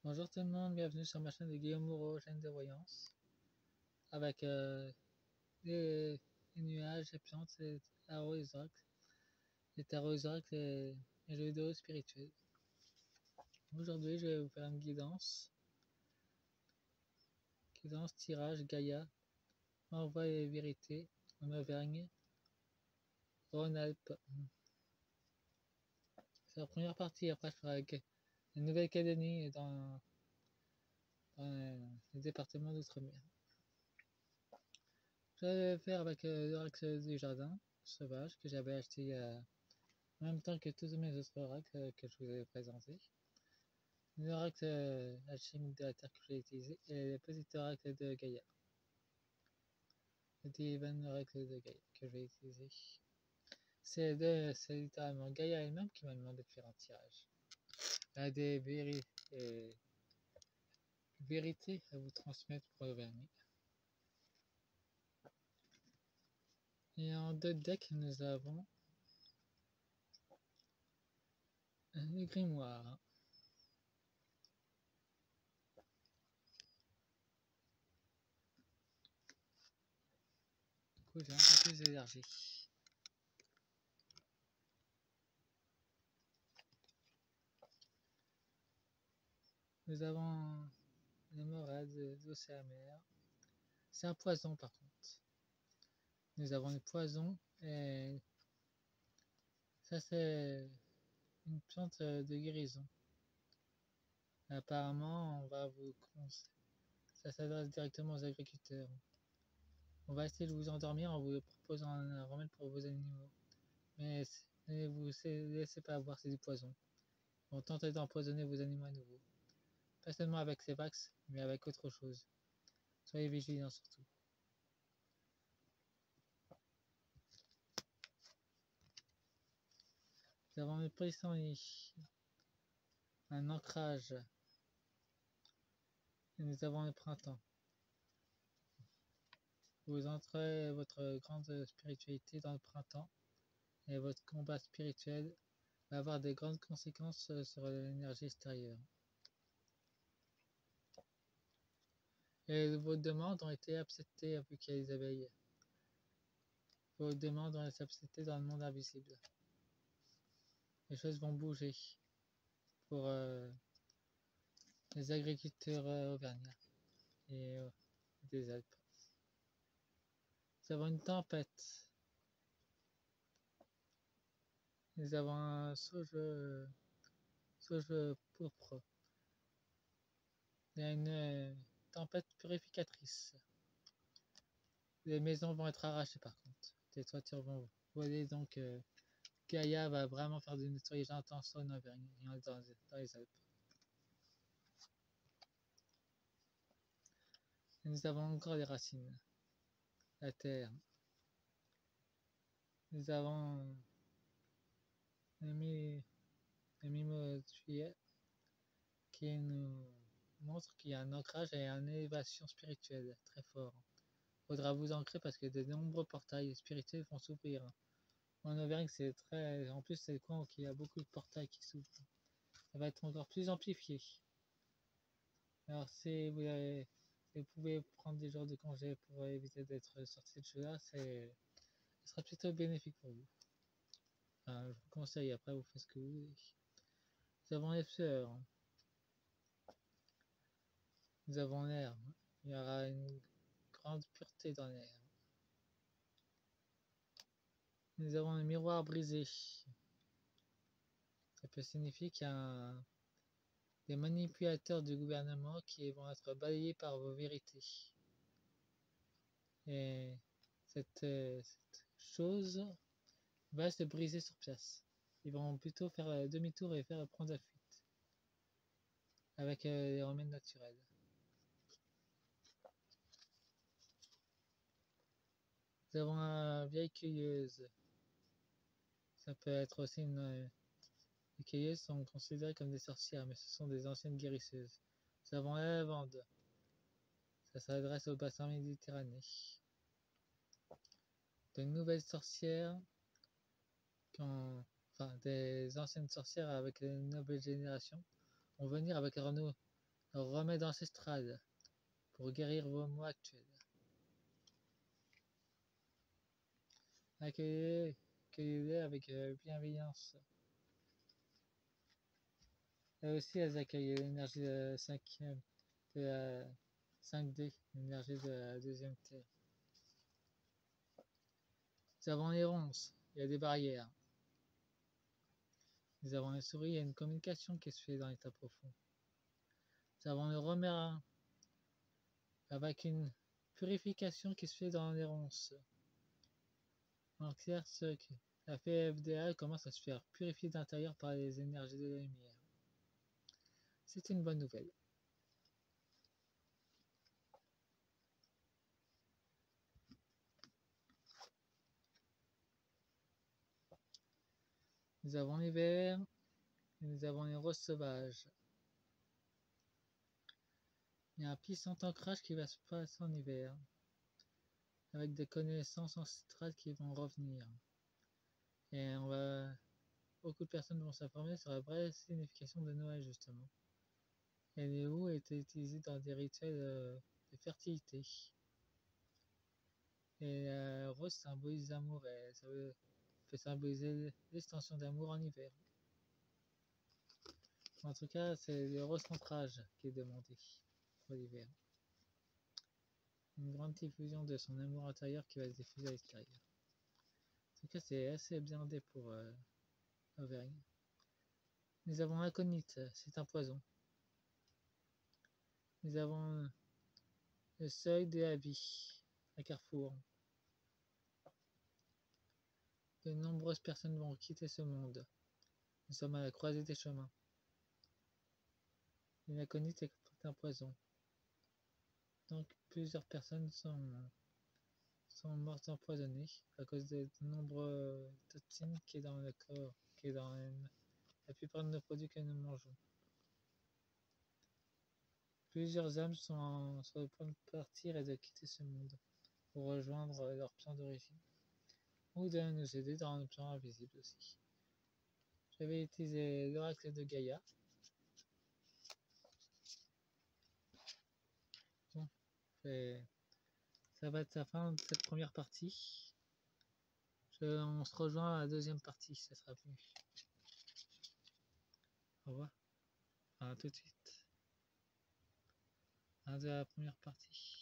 Bonjour tout le monde, bienvenue sur ma chaîne de Guillaume Moreau, chaîne de voyance, avec des nuages, des plantes, des tarots, des oracles, et jeux vidéo spirituels. Aujourd'hui, je vais vous faire une guidance tirage Gaïa, envoi et vérité, en Auvergne, Rhône-Alpes. C'est la première partie, après je ferai la Nouvelle-Calédonie et dans le département d'Outre-mer. Je vais faire avec l'oracle du jardin sauvage que j'avais acheté en même temps que tous mes autres oracles que je vous ai présentés. L'oracle alchimique de la Terre que j'ai utilisé et le petit oracle de Gaïa. Le Divine oracle de Gaïa que je vais utiliser. C'est littéralement Gaïa elle-même qui m'a demandé de faire un tirage. Elle a des vérités à vous transmettre pour l'Auvergne. Et en deux decks, nous avons le grimoire. Du coup, j'ai un peu plus d'énergie. Nous avons le morade d'Océamère. C'est un poison par contre. Nous avons le poison et ça c'est une plante de guérison. Apparemment, ça s'adresse directement aux agriculteurs. On va essayer de vous endormir en vous proposant un remède pour vos animaux. Mais ne vous laissez pas avoir ces poisons. Ils vont tenter d'empoisonner vos animaux à nouveau. Pas seulement avec ces vax, mais avec autre chose. Soyez vigilants surtout. Nous avons le pissenlit, un ancrage. Et nous avons le printemps. Vous entrez votre grande spiritualité dans le printemps et votre combat spirituel va avoir des grandes conséquences sur l'énergie extérieure. Et vos demandes ont été acceptées avec les abeilles. Vos demandes ont été acceptées dans le monde invisible. Les choses vont bouger pour les agriculteurs auvergnats et des Alpes. Nous avons une tempête. Nous avons un sauge pourpre. Il y a une tempête purificatrice. Les maisons vont être arrachées par contre. Les toitures vont voler, donc Gaïa va vraiment faire du nettoyage intense en Auvergne et dans les Alpes. Et nous avons encore les racines, la terre. Nous avons le mimosa qui nous montre qu'il y a un ancrage et une élévation spirituelle très fort. Il faudra vous ancrer parce que de nombreux portails spirituels vont s'ouvrir. En Auvergne, c'est très. En plus, c'est le coin où il y a beaucoup de portails qui s'ouvrent. Ça va être encore plus amplifié. Alors, si vous pouvez prendre des jours de congé pour éviter d'être sorti de cela, ce sera plutôt bénéfique pour vous. Enfin, je vous conseille, après vous faites ce que vous voulez. Nous avons les fleurs. Nous avons l'air. Il y aura une grande pureté dans l'air. Nous avons le miroir brisé. Ça peut signifier qu'il y a des manipulateurs du gouvernement qui vont être balayés par vos vérités. Et cette chose va se briser sur place. Ils vont plutôt faire demi-tour et prendre la fuite avec les remèdes naturels. Nous avons une vieille cueilleuse. Ça peut être aussi les cueilleuses sont considérées comme des sorcières, mais ce sont des anciennes guérisseuses. Nous avons la lavande. Ça s'adresse au bassin méditerranéen. De nouvelles sorcières, enfin des anciennes sorcières avec les nouvelles générations, vont venir avec leur remède ancestral pour guérir vos maux actuels. Accueillez-les avec bienveillance. Là aussi, elles accueillent l'énergie de la 5D, l'énergie de la deuxième terre. Nous avons les ronces, il y a des barrières. Nous avons les souris, il y a une communication qui se fait dans l'état profond. Nous avons le romarin, avec une purification qui se fait dans les ronces. En clair, la fée FDA commence à se faire purifier d'intérieur par les énergies de la lumière. C'est une bonne nouvelle. Nous avons les vers et nous avons les roses sauvages. Il y a un puissant ancrage qui va se passer en hiver, avec des connaissances ancestrales qui vont revenir. Et beaucoup de personnes vont s'informer sur la vraie signification de Noël, justement. Et les houes étaient utilisées dans des rituels de fertilité. Et la rose symbolise l'amour, et ça peut symboliser l'extension d'amour en hiver. En tout cas, c'est le recentrage qui est demandé pour l'hiver. Une grande diffusion de son amour intérieur qui va se diffuser à l'extérieur. En tout cas, c'est assez blindé pour l'Auvergne. Nous avons l'aconite, c'est un poison. Nous avons le seuil de la vie, à Carrefour. De nombreuses personnes vont quitter ce monde. Nous sommes à la croisée des chemins. L'aconite est un poison. Donc plusieurs personnes sont mortes empoisonnées à cause de nombreuses toxines qui est dans le corps, qui est dans la plupart de nos produits que nous mangeons. Plusieurs âmes sont sur le point de partir et de quitter ce monde pour rejoindre leur plan d'origine, ou de nous aider dans le plan invisible aussi. J'avais utilisé l'oracle de Gaïa. Bon, ça va être la fin de cette première partie. On se rejoint à la deuxième partie, ça sera mieux. Au revoir, à tout de suite. Fin de la première partie.